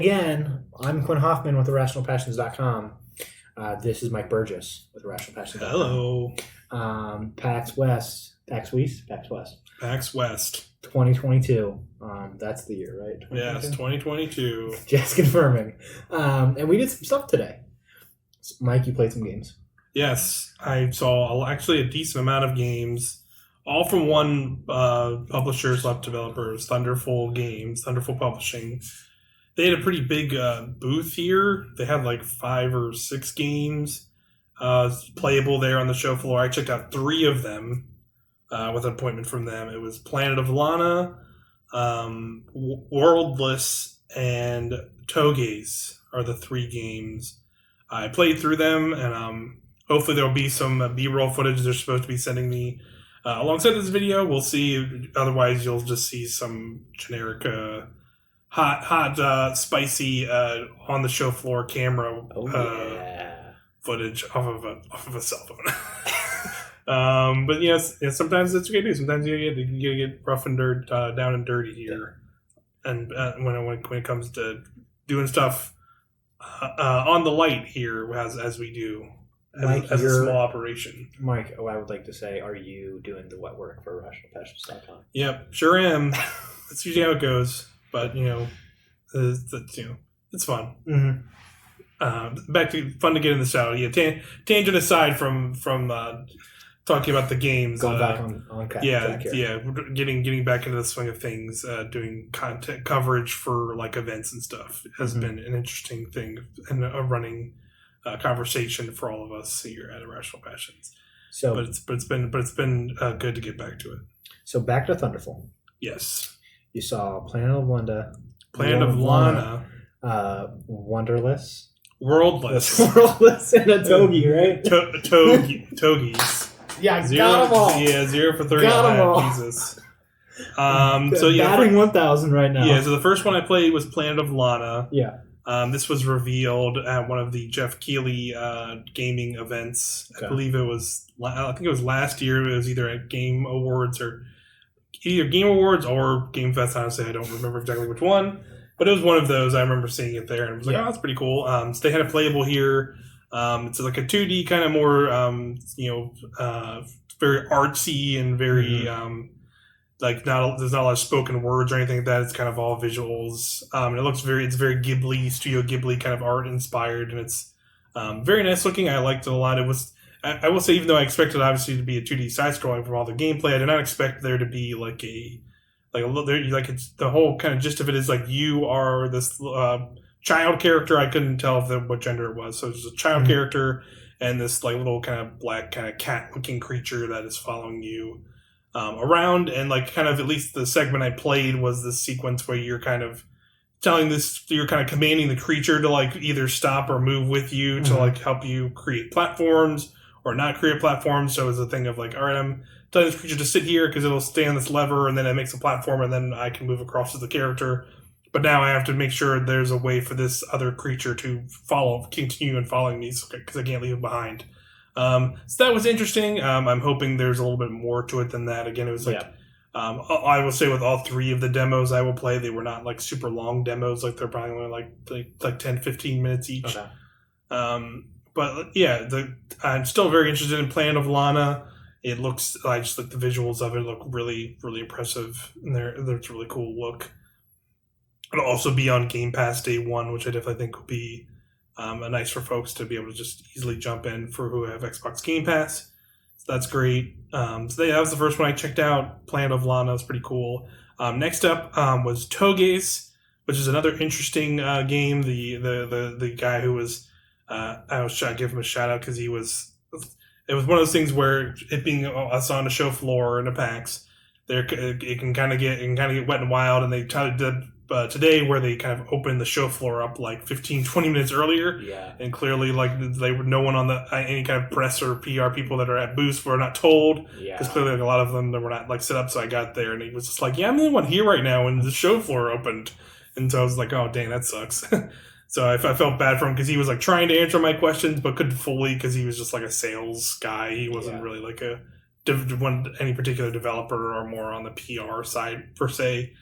again. I'm Quin Hoffman with IrrationalPassions.com. This is Mike Burgess with IrrationalPassions.com. Hello. PAX West. PAX West? PAX West. PAX West. 2022. That's the year, right? Yes, 2022. Just confirming. And we did some stuff today. Mike, you played some games. Yes, I saw actually a decent amount of games, all from one publisher / developers, Thunderful Games, Thunderful Publishing. They had a pretty big booth here. They had like 5 or 6 games playable there on the show floor. I checked out 3 of them with an appointment from them. It was Planet of Lana, Worldless, and Togez are the 3 games. I played through them, and hopefully there'll be some B-roll footage they're supposed to be sending me alongside this video. We'll see. Otherwise, you'll just see some generic hot, spicy on the show floor camera footage off of a cell phone. But yes, sometimes that's what you do. Sometimes you get rough and down and dirty here, and when it comes to doing stuff on the light here as we do. Mike, as a small operation. Mike, I would like to say, are you doing the wet work for IrrationalPassions.com? Yep, sure am. That's usually how it goes. But it's fun. Mm-hmm. Back to fun to get in the saddle. Yeah, tangent aside from talking about the games. Going back on track here. Getting back into the swing of things. Doing content coverage for like events and stuff has been an interesting thing and a running conversation for all of us here at Irrational Passions. So, but it's been good to get back to it. So back to Thunderful. Yes. You saw Planet of Lana. Wonderless. Worldless. Worldless and a Togey, right? Togez. Yeah, got them all. Yeah, 0 for 30. Got them all. Jesus. So yeah, batting 1,000 right now. Yeah, so the first one I played was Planet of Lana. Yeah. This was revealed at one of the Jeff Keighley gaming events. Okay. I believe it was. I think it was last year. It was either at Game Awards or Game Fest. Honestly, I don't remember exactly which one, but it was one of those. I remember seeing it there, and I was like, "Oh, that's pretty cool." So they had it playable here. It's like a 2D kind of more, very artsy and very there's not a lot of spoken words or anything like that. It's kind of all visuals. And it's very Ghibli, Studio Ghibli kind of art inspired, and it's very nice looking. I liked it a lot. It was. I will say, even though I expected obviously to be a 2D side scrolling from all the gameplay, I did not expect there to be it's the whole kind of gist of it is like you are this child character. I couldn't tell what gender it was, so it's a child character and this like little kind of black kind of cat looking creature that is following you around, and like kind of at least the segment I played was this sequence where you're kind of you're kind of commanding the creature to like either stop or move with you to like help you create platforms or not create platforms. So it's a thing of like, all right, I'm telling this creature to sit here because it'll stay on this lever, and then it makes a platform, and then I can move across as the character. But now I have to make sure there's a way for this other creature to continue and following me because I can't leave it behind. So that was interesting. I'm hoping there's a little bit more to it than that. Again, it was like, I will say with all 3 of the demos I will play, they were not like super long demos. Like they're probably only like 10, 15 minutes each. Okay. But yeah, I'm still very interested in Planet of Lana. It looks, I just like the visuals of it look really, really impressive. And there's a really cool look. It'll also be on Game Pass Day 1, which I definitely think will be nice for folks to be able to just easily jump in for who have Xbox Game Pass. So that's great. So that was the first one I checked out. Planet of Lana was pretty cool. Next up was Togez, which is another interesting game. The guy who was I was trying to give him a shout out because it was one of those things where it being us on a show floor in a PAX, it can kind of get wet and wild, and they tried to today where they kind of opened the show floor up like 15-20 minutes earlier, and clearly like no one on any kind of press or PR people that are at booths were not told, because clearly like a lot of them that were not like set up. So I got there and he was just like, I'm the only one here right now, and the show floor opened, and so I was like, oh dang, that sucks. So I felt bad for him because he was like trying to answer my questions but couldn't fully, because he was just like a sales guy. He wasn't really like any particular developer or more on the PR side per se.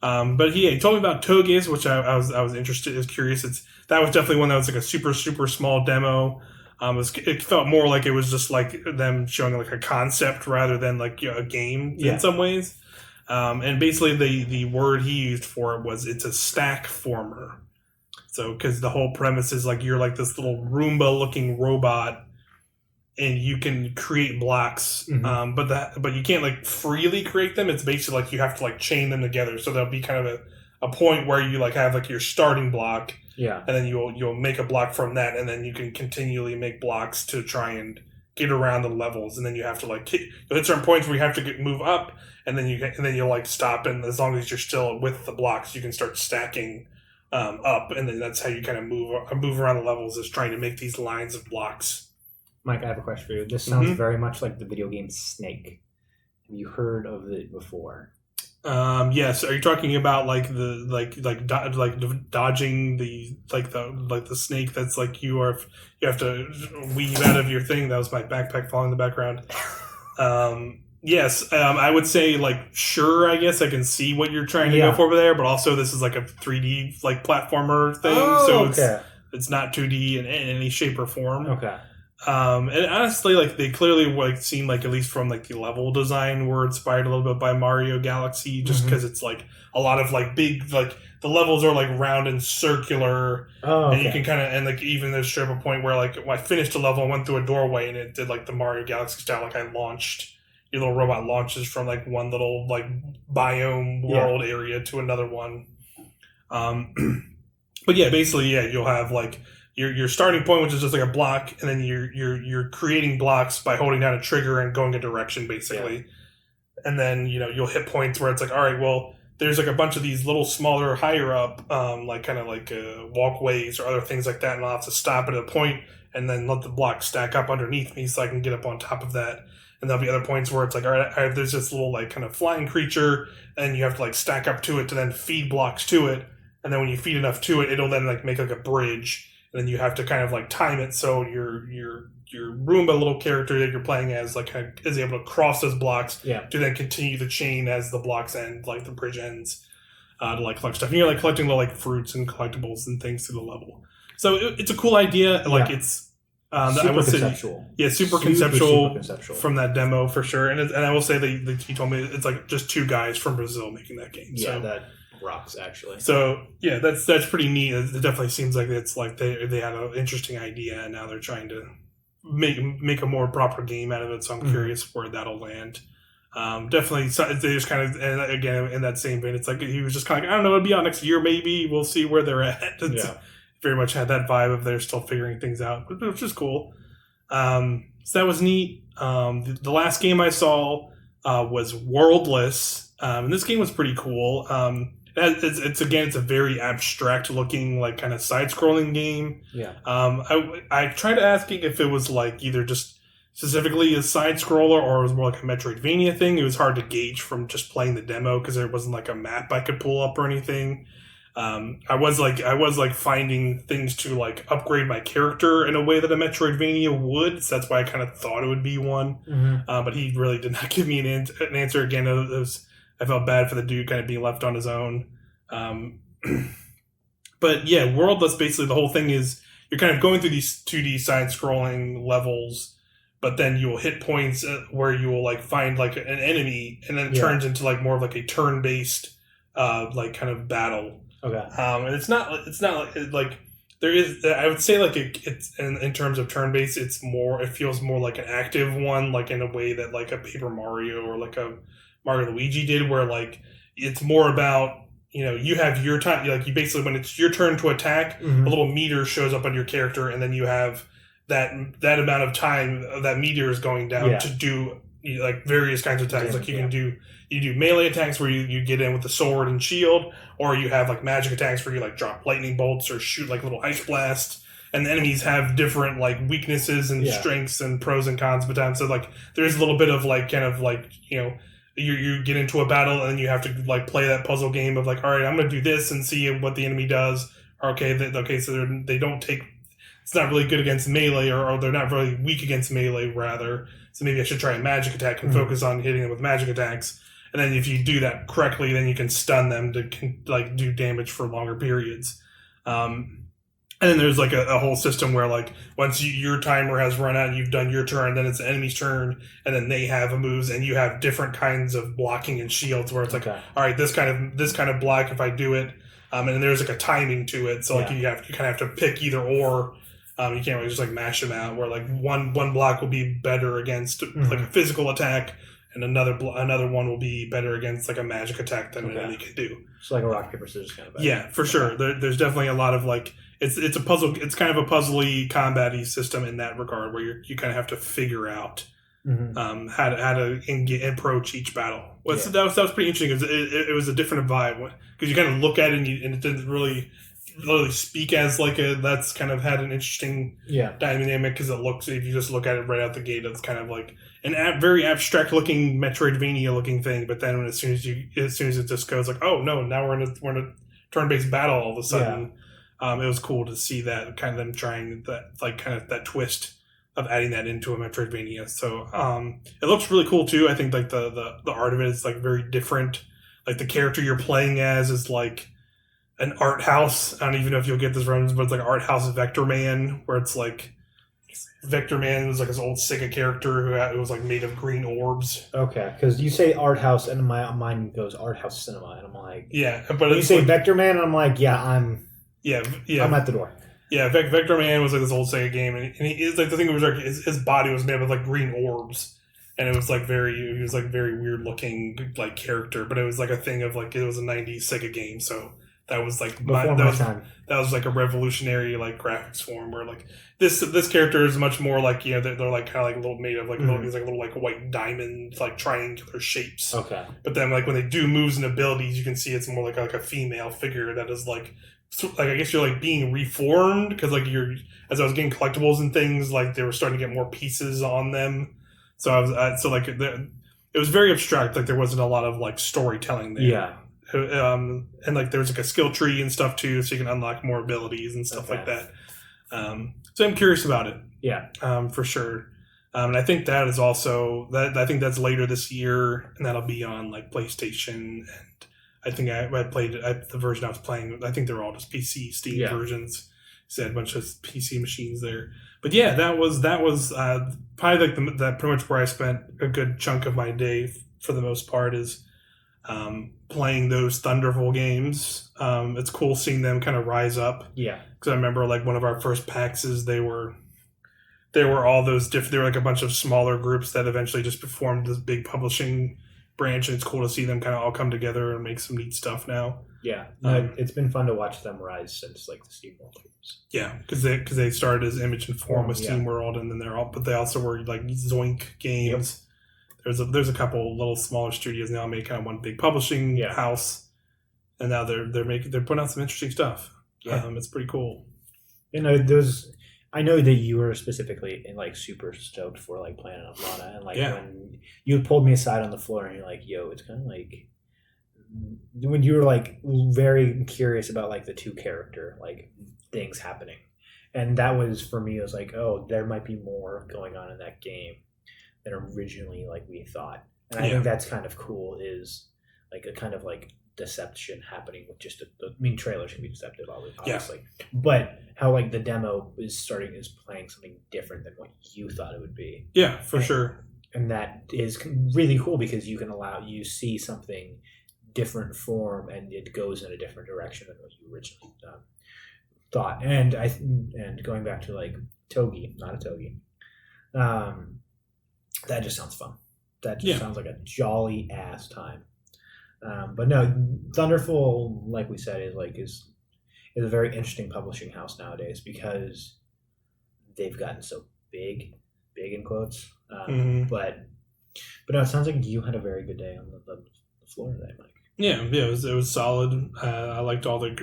But he told me about Togez, which I was interested, is curious. That was definitely one that was like a super super small demo. It felt more like it was just like them showing like a concept rather than like a game in some ways. And basically the word he used for it was it's a stack former. So because the whole premise is like you're like this little Roomba looking robot, and you can create blocks, but you can't like freely create them. It's basically like you have to like chain them together. So there'll be kind of a point where you like have like your starting block, and then you'll make a block from that, and then you can continually make blocks to try and get around the levels. And then you have to like you'll hit certain points where you have to move up, and then you'll like stop. And as long as you're still with the blocks, you can start stacking up, and then that's how you kind of move around the levels, is trying to make these lines of blocks. Mike, I have a question for you. This sounds very much like the video game Snake. Have you heard of it before? Yes. Are you talking about like the dodging the snake that's like you have to weave out of your thing? That was my backpack falling in the background. Yes. I would say like sure. I guess I can see what you're trying to go for over there, but also this is like a 3D like platformer thing, so it's not 2D in any shape or form. Okay. And honestly, like they clearly like seem like, at least from like the level design, were inspired a little bit by Mario Galaxy, just because it's like a lot of like big, like the levels are like round and circular, and you can kind of, and like even there's straight up a point where like when I finished a level, I went through a doorway and it did like the Mario Galaxy style, like your little robot launches from like one little like biome world area to another one. But yeah, basically, you'll have like your starting point, which is just like a block, and then you're creating blocks by holding down a trigger and going a direction, basically. And then you'll hit points where it's like, all right, well, there's like a bunch of these little smaller, higher up, like kind of like walkways or other things like that, and I'll have to stop at a point and then let the block stack up underneath me so I can get up on top of that. And there'll be other points where it's like, all right, there's this little like kind of flying creature, and you have to like stack up to it to then feed blocks to it. And then when you feed enough to it, it'll then like make like a bridge. And then you have to kind of like time it so your Roomba little character that you're playing as like kind of is able to cross those blocks to then continue the chain as the blocks end, like the bridge ends, to like collect stuff. And you're like collecting little like fruits and collectibles and things through the level. So it's a cool idea. Like it's super I would conceptual. Say super conceptual from that demo for sure. And I will say that he told me it's like just two guys from Brazil making that game. Yeah, so that rocks actually. So yeah, that's pretty neat. It definitely seems like it's like they had an interesting idea, and now they're trying to make a more proper game out of it. So I'm curious where that'll land. Definitely, so they just kind of, and again in that same vein, it's like he was just kind of like, I don't know, it'll be out next year maybe. We'll see where they're at. Very much had that vibe of they're still figuring things out, which is cool. So that was neat. The last game I saw was Worldless, and this game was pretty cool. It's a very abstract looking, like kind of side scrolling game. Yeah. I tried asking if it was like either just specifically a side scroller or it was more like a Metroidvania thing. It was hard to gauge from just playing the demo because there wasn't like a map I could pull up or anything. I was finding things to like upgrade my character in a way that a Metroidvania would. So that's why I kind of thought it would be one. But he really did not give me an answer. Again, I felt bad for the dude kind of being left on his own. But yeah, Worldless, basically the whole thing is you're kind of going through these 2D side-scrolling levels, but then you'll hit points where you will like find like an enemy, and then it turns into like more of like a turn-based like kind of battle. Okay. And it's not like there is. I would say like it's in terms of turn-based, it feels more like an active one, like in a way that like a Paper Mario or like a Mario Luigi did, where like it's more about you have your time, like you basically when it's your turn to attack, a little meter shows up on your character, and then you have that amount of time that meter is going down to do like various kinds of attacks. Like you do melee attacks where you get in with the sword and shield, or you have like magic attacks where you like drop lightning bolts or shoot like little ice blasts. And the enemies have different like weaknesses and strengths and pros and cons, but so like there's a little bit of like kind of like you get into a battle and you have to like play that puzzle game of like, all right, I'm going to do this and see what the enemy does. So they don't take. It's not really good against melee, or they're not really weak against melee, rather. So maybe I should try a magic attack and focus on hitting them with magic attacks. And then if you do that correctly, then you can stun them to like do damage for longer periods. And then there's like a whole system where like once your timer has run out and you've done your turn, then it's the enemy's turn, and then they have moves, and you have different kinds of blocking and shields where it's like, all right, this kind of block if I do it, and then there's like a timing to it, so like you kind of have to pick either or. You can't really just like mash them out. Where like one block will be better against like a physical attack, and another one will be better against like a magic attack than an enemy can do. So like a rock paper scissors kind of. Yeah, for sure. There's definitely a lot of like. It's a puzzle. It's kind of a puzzly combat-y system in that regard, where you kind of have to figure out how to approach each battle. That was pretty interesting because it was a different vibe because you kind of look at it and it didn't really speak as like that's kind of had an interesting dynamic because it looks, if you just look at it right out the gate, it's kind of like an very abstract looking Metroidvania looking thing. But then as soon as it just goes like, oh no, now we're in a turn-based battle all of a sudden. It was cool to see that kind of them trying that, like kind of that twist of adding that into a Metroidvania. So it looks really cool too. I think like the art of it is like very different. Like the character you're playing as is like an art house. I don't even know if you'll get this reference, but it's like art house Vector Man, where it's like Vector Man was like this old Sega character who was like made of green orbs. Okay, because you say art house and my mind goes art house cinema, and I'm like, but you say like, Vector Man, and I'm like, I'm at the door. Yeah, Vector Man was like this old Sega game, and he is like the thing was like his body was made of like green orbs, and it was like he was like very weird looking like character, but it was like a thing of like it was a '90s Sega game, so that was like that was like a revolutionary like graphics form where like this character is much more like they're like kind of like a little made of like these like little like white diamond like triangular shapes. Okay, but then like when they do moves and abilities, you can see it's more like a female figure that is like. So, like I guess you're like being reformed because like as I was getting collectibles and things, like they were starting to get more pieces on them. So I was it was very abstract. Like there wasn't a lot of like storytelling there. Yeah. And like there was like a skill tree and stuff too, so you can unlock more abilities and stuff like that. So I'm curious about it. Yeah. For sure. And I think that is also I think that's later this year, and that'll be on like PlayStation and. I think I played the version I was playing. I think they're all just PC Steam versions. So I had a bunch of PC machines there. But yeah, that was probably like that pretty much where I spent a good chunk of my day for the most part is playing those Thunderful games. It's cool seeing them kind of rise up. Yeah, because I remember like one of our first PAXs, they were all those different. They were like a bunch of smaller groups that eventually just formed this big publishing branch, and it's cool to see them kind of all come together and make some neat stuff now. Yeah, it's been fun to watch them rise since like the Steam World games. Yeah, because they started as Image and Form with Steam World, and then they also were like Zoink Games. Yep. There's a couple little smaller studios now made kind of one big publishing house, and now they're putting out some interesting stuff. Yeah, it's pretty cool. I know that you were specifically like super stoked for like playing on Lana, and like when you pulled me aside on the floor and you're like, "Yo, it's kind of like." When you were like very curious about like the two character like things happening, and that was for me. It was like, oh, there might be more going on in that game than originally like we thought, and I think that's kind of cool. Is like a kind of like deception happening with just trailers can be deceptive, obviously, but how like the demo is playing something different than what you thought it would be. Yeah, for sure, and that is really cool because you can you see something. Different form, and it goes in a different direction than what you originally thought. And going back to like Togi, not a Togi, that just sounds fun. That just sounds like a jolly ass time. But no, Thunderful, like we said, is a very interesting publishing house nowadays because they've gotten so big in quotes. But no, it sounds like you had a very good day on the floor today, Mike. Yeah, it was solid. I liked all three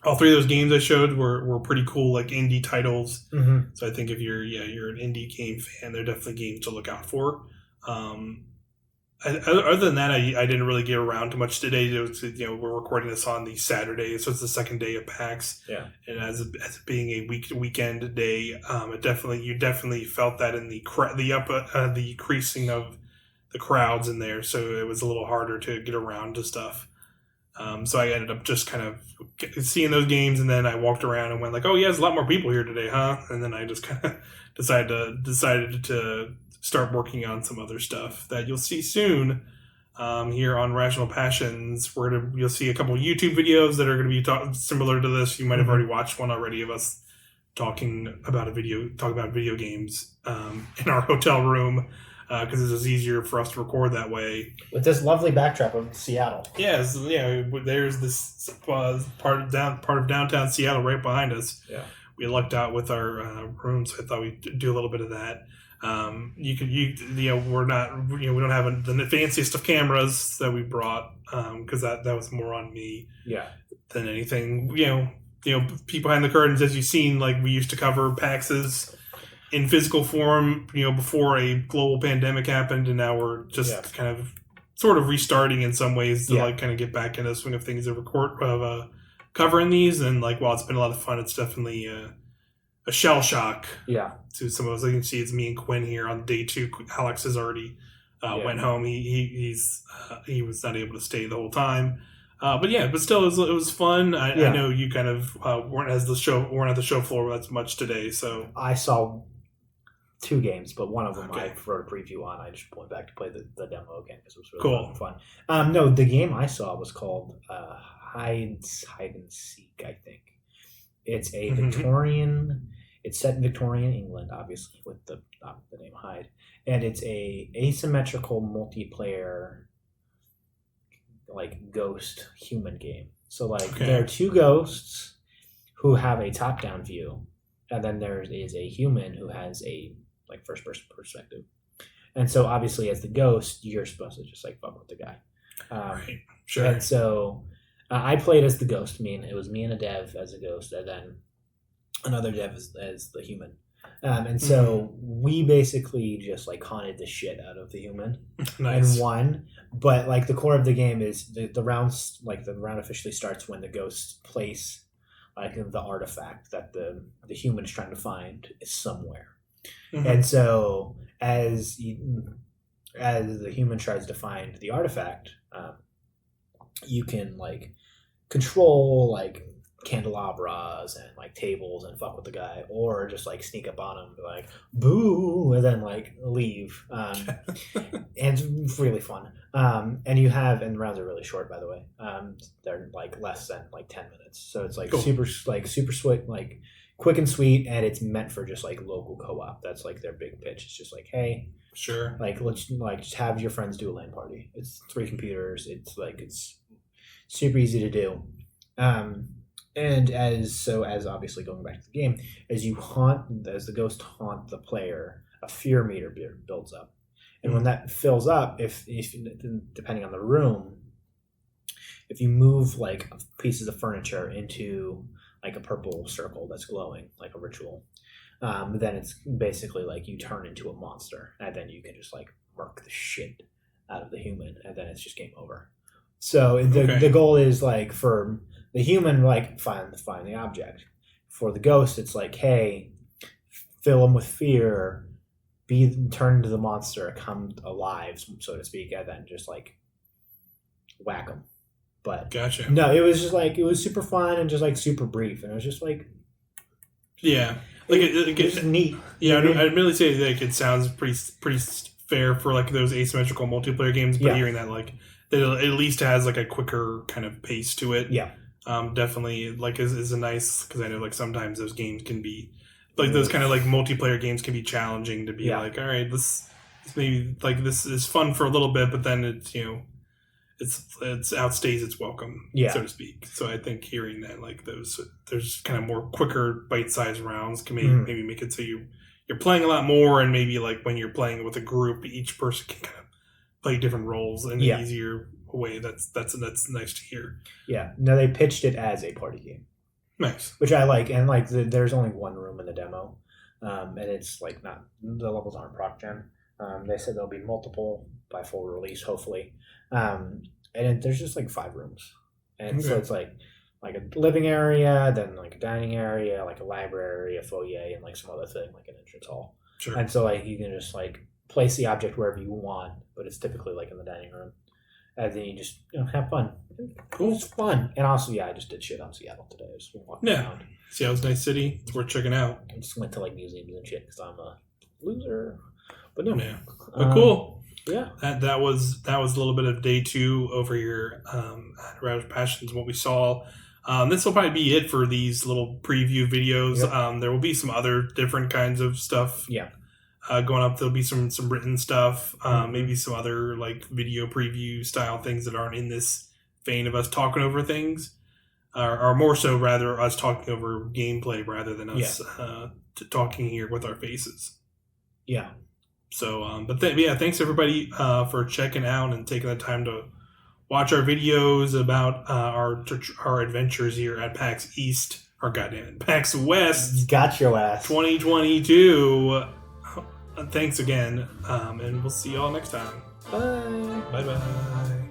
of those games I showed were pretty cool, like indie titles. Mm-hmm. So I think if you're an indie game fan, they're definitely games to look out for. Other than that, I didn't really get around to much today. We're recording this on the Saturday, so it's the second day of PAX. Yeah, and as it being a weekend day, you definitely felt that in the creasing of crowds in there, so it was a little harder to get around to stuff. So I ended up just kind of seeing those games, and then I walked around and went like, "Oh yeah, there's a lot more people here today, huh?" And then I just kind of decided to start working on some other stuff that you'll see soon here on Rational Passions. You'll see a couple of YouTube videos that are going to be similar to this. You might have already watched one already of us talking about video games in our hotel room. Because it was easier for us to record that way. With this lovely backdrop of Seattle. Yes, there's this part of downtown Seattle right behind us. Yeah, we lucked out with our room, so I thought we'd do a little bit of that. We're not, we don't have the fanciest of cameras that we brought, because that was more on me. Yeah. Than anything. Peek behind the curtains, as you've seen, like we used to cover PAXs in physical form, before a global pandemic happened, and now we're just kind of sort of restarting in some ways to like kind of get back into the swing of things of covering these. And like, while it's been a lot of fun, it's definitely a shell shock. Yeah. To some of us, you can see it's me and Quinn here on day 2. Alex has already went home. He was not able to stay the whole time. But still, it was fun. I know you kind of weren't at the show floor as much today, so I saw 2 games, but one of them I wrote a preview on. I just went back to play the demo again because it was really fun. No, the game I saw was called Hide and Seek, I think. It's a Victorian. It's set in Victorian England, obviously, with the name Hide, and it's a asymmetrical multiplayer, like ghost human game. So there are 2 ghosts who have a top-down view, and then there is a human who has a first-person perspective. And so obviously, as the ghost, you're supposed to just fuck with the guy. Right. Sure. And so I played as the ghost. It was me and a dev as a ghost, and then another dev as the human. And so we basically just haunted the shit out of the human. Nice. And won. But the core of the game is the rounds. The round officially starts when the ghosts place the artifact that the human is trying to find is somewhere. And so as the human tries to find the artifact, you can control candelabras and tables and fuck with the guy, or just sneak up on him, boo, and then leave. And it's really fun. And the rounds are really short, by the way. They're less than 10 minutes, so it's cool. super sweet, quick and sweet, and it's meant for just local co-op. That's their big pitch. It's just hey, sure, let's just have your friends do a LAN party. It's 3 computers. It's super easy to do. And as obviously going back to the game, as the ghost haunt the player, a fear meter builds up, and when that fills up, if depending on the room, if you move pieces of furniture into a purple circle that's glowing like a ritual, then it's basically you turn into a monster, and then you can just murk the shit out of the human, and then it's just game over. So the goal is for the human find the object. For the ghost, it's hey, fill them with fear, turn into the monster, come alive, so to speak, and then just whack them. But gotcha. No, it was just it was super fun and just super brief, and it was just yeah, it's neat. Yeah, I'd really say it sounds pretty fair for those asymmetrical multiplayer games. But hearing that it at least has a quicker kind of pace to it. Yeah. Definitely is a nice, because I know sometimes those games can be those kind of multiplayer games can be challenging to be all right, this maybe this is fun for a little bit, but then it's it's outstays its welcome, so to speak. So I think hearing that there's kind of more quicker bite-sized rounds can maybe make it so you're playing a lot more, and maybe when you're playing with a group, each person can kind of play different roles in an easier way. That's nice to hear. Yeah. No, they pitched it as a party game. Nice. Which I like, and there's only one room in the demo, and it's not, the levels aren't proc gen. They said there'll be multiple by full release, hopefully. And there's just 5 rooms, and so it's a living area, then a dining area, a library, a foyer, and some other thing, an entrance hall. Sure. And so you can just place the object wherever you want, but it's typically like in the dining room. And then you just have fun. Cool. It's fun. And also, I just did shit on Seattle today. I just walked around. Seattle's a nice city. It's worth checking out. I just went to like museums and shit because I'm a loser. But no. Yeah. But cool. Yeah. That was a little bit of day 2 over here at Router Passions, what we saw. This will probably be it for these little preview videos. Yep. There will be some other different kinds of stuff. Yeah. Going up, there'll be some written stuff, maybe some other like video preview style things that aren't in this vein of us talking over things, or more so rather us talking over gameplay rather than us talking here with our faces. Yeah. So, thanks everybody for checking out and taking the time to watch our videos about our adventures here at PAX East, or PAX West. Got your ass. 2022. Thanks again, and we'll see y'all next time. Bye. Bye-bye.